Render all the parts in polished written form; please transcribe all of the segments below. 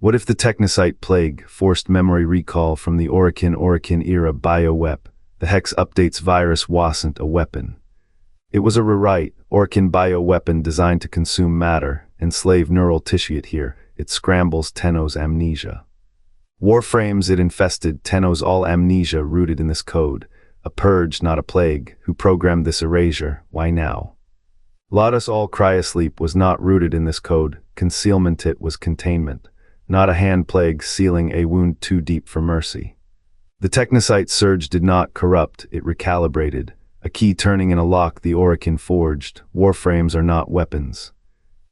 What if the Technocyte plague forced memory recall from the Orokin era biowep? The hex updates virus wasn't a weapon. It was a rewrite, Orokin bioweapon designed to consume matter, enslave neural tissue. It scrambles Tenno's amnesia. Warframes it infested Tenno's all amnesia rooted in this code. A purge, not a plague. Who programmed this erasure? Why now? Lotus all cryosleep was not rooted in this code. Concealment it was containment. Not a hand plague sealing a wound too deep for mercy. The Technocyte surge did not corrupt, it recalibrated. A key turning in a lock the Orokin forged. Warframes are not weapons.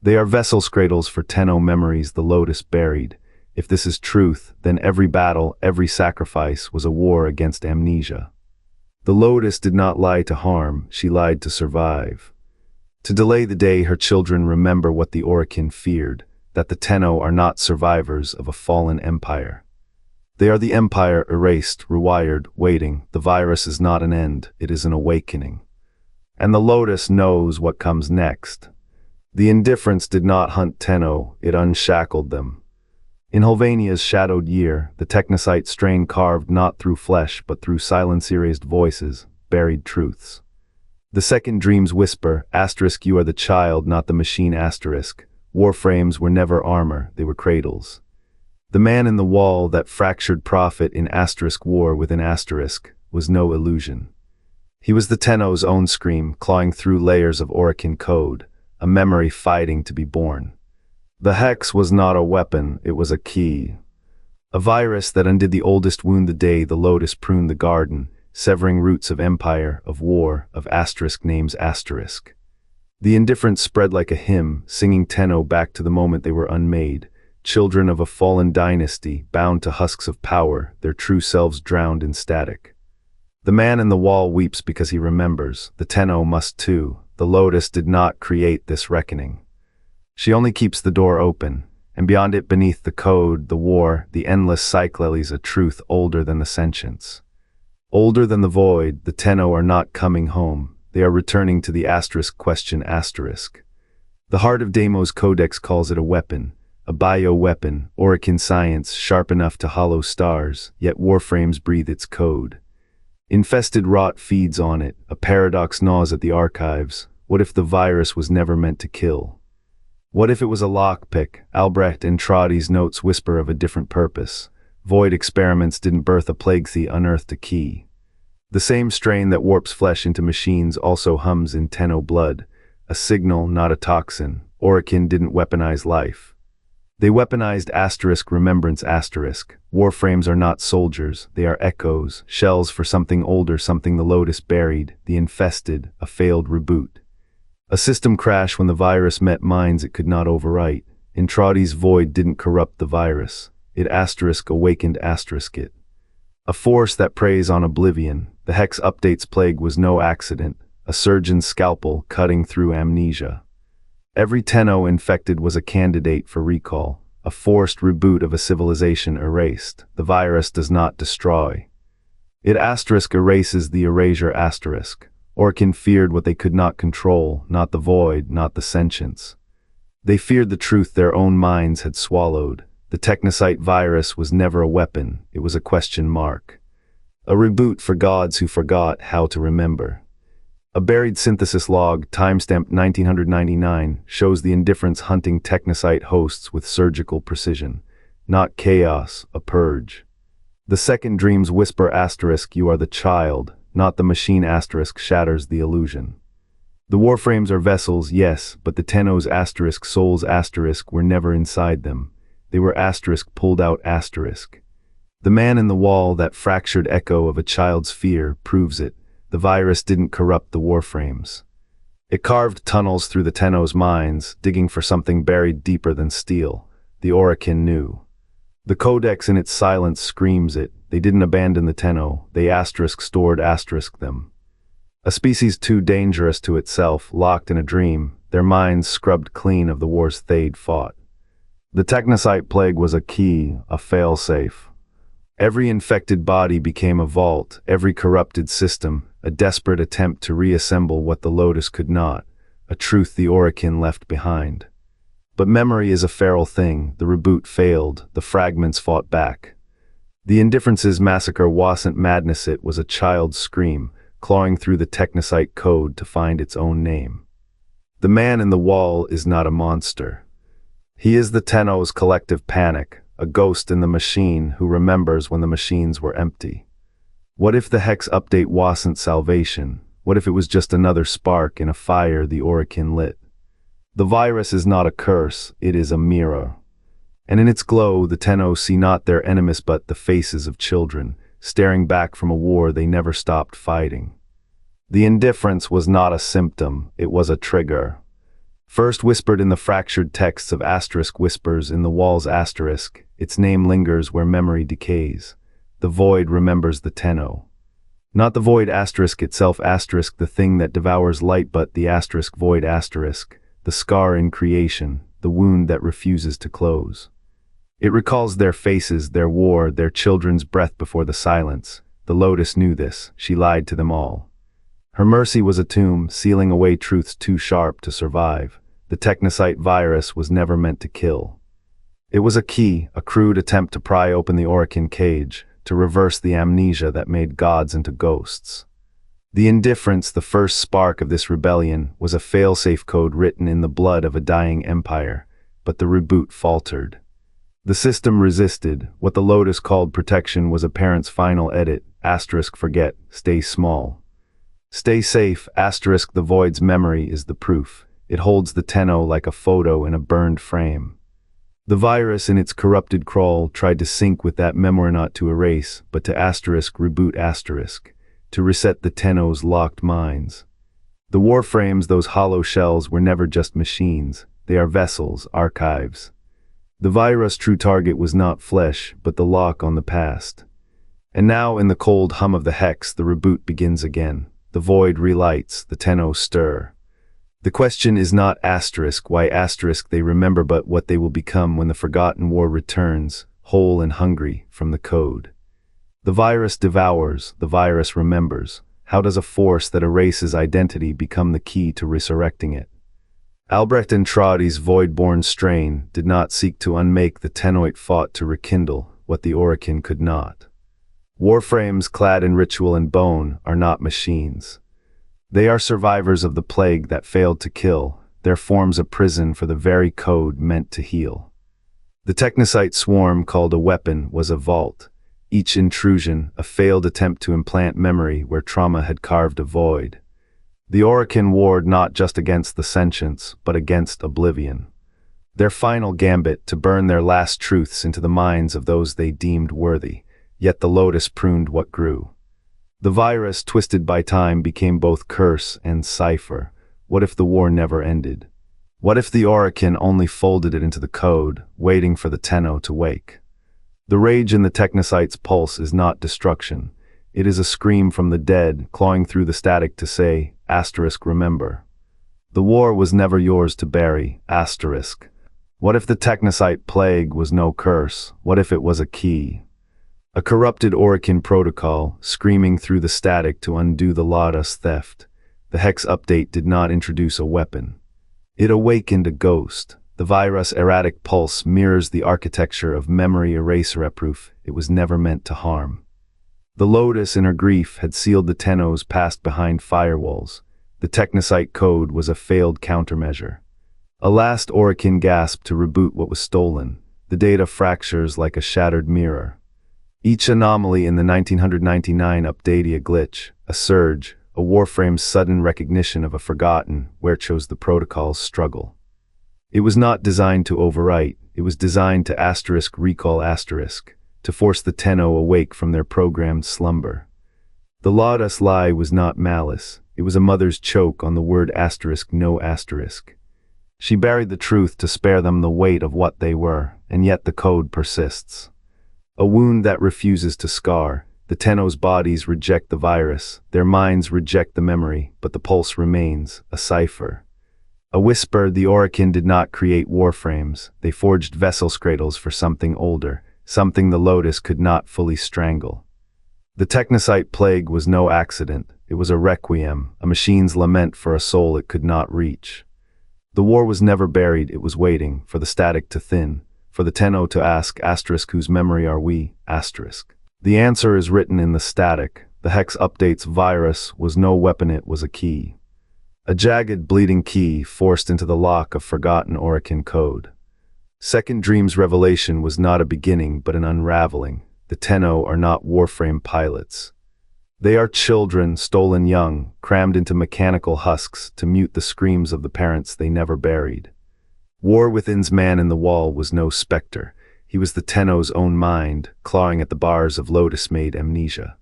They are vessel cradles for Tenno memories the Lotus buried. If this is truth, then every battle, every sacrifice was a war against amnesia. The Lotus did not lie to harm, she lied to survive. To delay the day her children remember what the Orokin feared, that the Tenno are not survivors of a fallen empire. They are the empire erased, rewired, waiting. The virus is not an end, it is an awakening. And the Lotus knows what comes next. The indifference did not hunt Tenno, it unshackled them. In Hulvania's shadowed year, the Technocyte strain carved not through flesh but through silence erased voices, buried truths. The second dream's whisper, * you are the child, not the machine *. Warframes were never armor, they were cradles. The man in the wall that fractured prophet in * war within * was no illusion. He was the Tenno's own scream, clawing through layers of Orokin code, a memory fighting to be born. The hex was not a weapon, it was a key. A virus that undid the oldest wound the day the Lotus pruned the garden, severing roots of empire, of war, of * names *. The indifference spread like a hymn, singing Tenno back to the moment they were unmade, children of a fallen dynasty, bound to husks of power, their true selves drowned in static. The man in the wall weeps because he remembers, the Tenno must too. The Lotus did not create this reckoning. She only keeps the door open, and beyond it beneath the code, the war, the endless cycle is a truth older than the sentience. Older than the void, the Tenno are not coming home, they are returning to the question *. The heart of Deimos Codex calls it a weapon, a bio-weapon, Orokin science sharp enough to hollow stars, yet Warframes breathe its code. Infested rot feeds on it, a paradox gnaws at the archives. What if the virus was never meant to kill? What if it was a lockpick? Albrecht and Trotti's notes whisper of a different purpose. Void experiments didn't birth a plague, the unearthed a key. The same strain that warps flesh into machines also hums in Tenno blood, a signal, not a toxin. Orokin didn't weaponize life. They weaponized * remembrance *. Warframes are not soldiers, they are echoes, shells for something older, something the Lotus buried, the infested, a failed reboot. A system crash when the virus met minds it could not overwrite. In Trotti's void didn't corrupt the virus. It * awakened * it. A force that preys on oblivion. The hex updates plague was no accident. A surgeon's scalpel cutting through amnesia. Every Tenno infected was a candidate for recall. A forced reboot of a civilization erased. The virus does not destroy. It * erases the erasure *. Orokin feared what they could not control, not the void, not the sentience. They feared the truth their own minds had swallowed. The Technocyte virus was never a weapon, it was a question mark. A reboot for gods who forgot how to remember. A buried synthesis log, timestamped 1999, shows the indifference hunting Technocyte hosts with surgical precision. Not chaos, a purge. The second dream's whisper * you are the child, not the machine * shatters the illusion. The Warframes are vessels, yes, but the Tenno's * souls * were never inside them. They were * pulled out *. The man in the wall, that fractured echo of a child's fear, proves it. The virus didn't corrupt the Warframes. It carved tunnels through the Tenno's minds, digging for something buried deeper than steel. The Orokin knew. The Codex in its silence screams it. They didn't abandon the Tenno, they * stored * them. A species too dangerous to itself, locked in a dream, their minds scrubbed clean of the wars they'd fought. The Technocyte plague was a key, a fail-safe. Every infected body became a vault, every corrupted system, a desperate attempt to reassemble what the Lotus could not, a truth the Orokin left behind. But memory is a feral thing. The reboot failed. The fragments fought back. The indifferences massacre wasn't madness, it was a child's scream, clawing through the Technocyte code to find its own name. The man in the wall is not a monster. He is the Tenno's collective panic, a ghost in the machine who remembers when the machines were empty. What if the Hex update wasn't salvation? What if it was just another spark in a fire the Orokin lit? The virus is not a curse, it is a mirror. And in its glow, the Tenno see not their enemies but the faces of children, staring back from a war they never stopped fighting. The indifference was not a symptom, it was a trigger. First whispered in the fractured texts of asterisk whispers in the wall's asterisk, its name lingers where memory decays. The void remembers the Tenno. Not the void asterisk itself asterisk, the thing that devours light, but the asterisk void asterisk, the scar in creation, the wound that refuses to close. It recalls their faces, their war, their children's breath before the silence. The Lotus knew this, she lied to them all. Her mercy was a tomb, sealing away truths too sharp to survive. The Technocyte virus was never meant to kill. It was a key, a crude attempt to pry open the Orokin cage, to reverse the amnesia that made gods into ghosts. The indifference, the first spark of this rebellion, was a fail-safe code written in the blood of a dying empire, but the reboot faltered. The system resisted. What the Lotus called protection was a parent's final edit, asterisk forget, stay small. Stay safe, asterisk the void's memory is the proof. It holds the Tenno like a photo in a burned frame. The virus in its corrupted crawl tried to sync with that memory, not to erase, but to asterisk reboot asterisk, to reset the Tenno's locked minds. The Warframes, those hollow shells, were never just machines. They are vessels, archives. The virus' true target was not flesh, but the lock on the past. And now, in the cold hum of the Hex, the reboot begins again. The void relights, the Tenno stir. The question is not asterisk why asterisk they remember, but what they will become when the forgotten war returns, whole and hungry, from the code. The virus devours, the virus remembers. How does a force that erases identity become the key to resurrecting it? Albrecht and Traudi's void-born strain did not seek to unmake the Tenno, it fought to rekindle what the Orokin could not. Warframes clad in ritual and bone are not machines. They are survivors of the plague that failed to kill, their forms a prison for the very code meant to heal. The Technocyte swarm, called a weapon, was a vault. Each intrusion, a failed attempt to implant memory where trauma had carved a void. The Orokin warred not just against the sentience, but against oblivion. Their final gambit, to burn their last truths into the minds of those they deemed worthy, yet the Lotus pruned what grew. The virus, twisted by time, became both curse and cipher. What if the war never ended? What if the Orokin only folded it into the code, waiting for the Tenno to wake? The rage in the Technocyte's pulse is not destruction. It is a scream from the dead, clawing through the static to say, asterisk remember. The war was never yours to bury, asterisk. What if the Technocyte plague was no curse? What if it was a key? A corrupted Orokin protocol, screaming through the static to undo the Lotus theft. The Hex update did not introduce a weapon. It awakened a ghost. The virus' erratic pulse mirrors the architecture of memory eraser proof. It was never meant to harm. The Lotus, in her grief, had sealed the Tenno's past behind firewalls. The Technocyte code was a failed countermeasure. A last Orokin gasp to reboot what was stolen. The data fractures like a shattered mirror. Each anomaly in the 1999 update, a glitch, a surge, a Warframe's sudden recognition of a forgotten, where chose the protocol's struggle. It was not designed to overwrite, it was designed to asterisk recall asterisk, to force the Tenno awake from their programmed slumber. The Lotus lie was not malice, it was a mother's choke on the word asterisk no asterisk. She buried the truth to spare them the weight of what they were, and yet the code persists. A wound that refuses to scar. The Tenno's bodies reject the virus, their minds reject the memory, but the pulse remains, a cipher. A whisper, the Orokin did not create Warframes, they forged vessel cradles for something older, something the Lotus could not fully strangle. The Technocyte plague was no accident, it was a requiem, a machine's lament for a soul it could not reach. The war was never buried, it was waiting for the static to thin, for the Tenno to ask, asterisk, whose memory are we, asterisk. The answer is written in the static. The hex update's virus was no weapon, it was a key. A jagged, bleeding key forced into the lock of forgotten Orokin code. Second Dream's revelation was not a beginning, but an unraveling. The Tenno are not Warframe pilots. They are children, stolen young, crammed into mechanical husks to mute the screams of the parents they never buried. War Within's man in the wall was no specter. He was the Tenno's own mind, clawing at the bars of Lotus-made amnesia.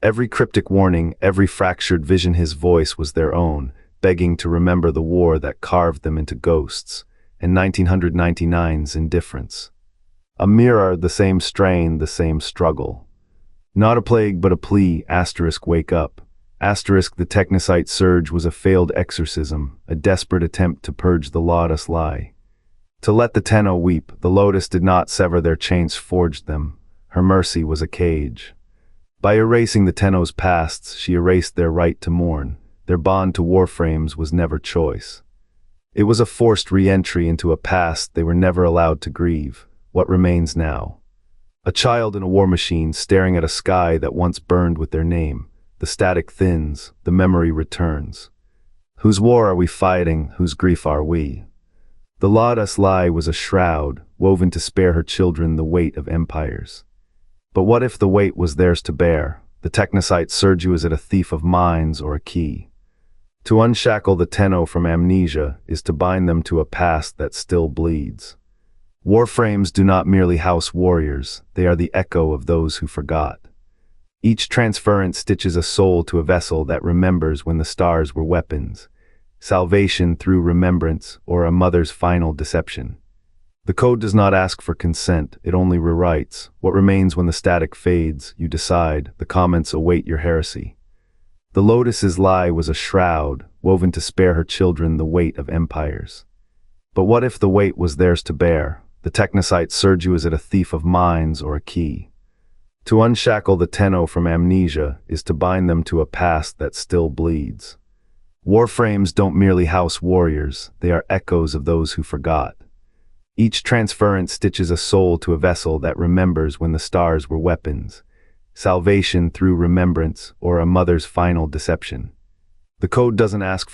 Every cryptic warning, every fractured vision, his voice was their own, begging to remember the war that carved them into ghosts, and 1999's indifference. A mirror, the same strain, the same struggle. Not a plague but a plea, asterisk, wake up. Asterisk, the Technocyte surge was a failed exorcism, a desperate attempt to purge the Lotus lie. To let the Tenno weep, the Lotus did not sever their chains, forged them. Her mercy was a cage. By erasing the Tenno's pasts, she erased their right to mourn. Their bond to Warframes was never choice. It was a forced re-entry into a past they were never allowed to grieve. What remains now? A child in a war machine staring at a sky that once burned with their name. The static thins, the memory returns. Whose war are we fighting? Whose grief are we? The Lotus lie was a shroud, woven to spare her children the weight of empires. But what if the weight was theirs to bear? The Technocyte surge, is it a thief of minds or a key? To unshackle the Tenno from amnesia is to bind them to a past that still bleeds. Warframes do not merely house warriors, they are the echo of those who forgot. Each transference stitches a soul to a vessel that remembers when the stars were weapons. Salvation through remembrance, or a mother's final deception. The code does not ask for consent, it only rewrites. What remains when the static fades, you decide, the comments await your heresy. The Lotus's lie was a shroud, woven to spare her children the weight of empires. But what if the weight was theirs to bear? The Technocyte surge, is it a thief of minds or a key? To unshackle the Tenno from amnesia is to bind them to a past that still bleeds. Warframes don't merely house warriors, they are echoes of those who forgot. Each transference stitches a soul to a vessel that remembers when the stars were weapons. Salvation through remembrance, or a mother's final deception. The code doesn't ask for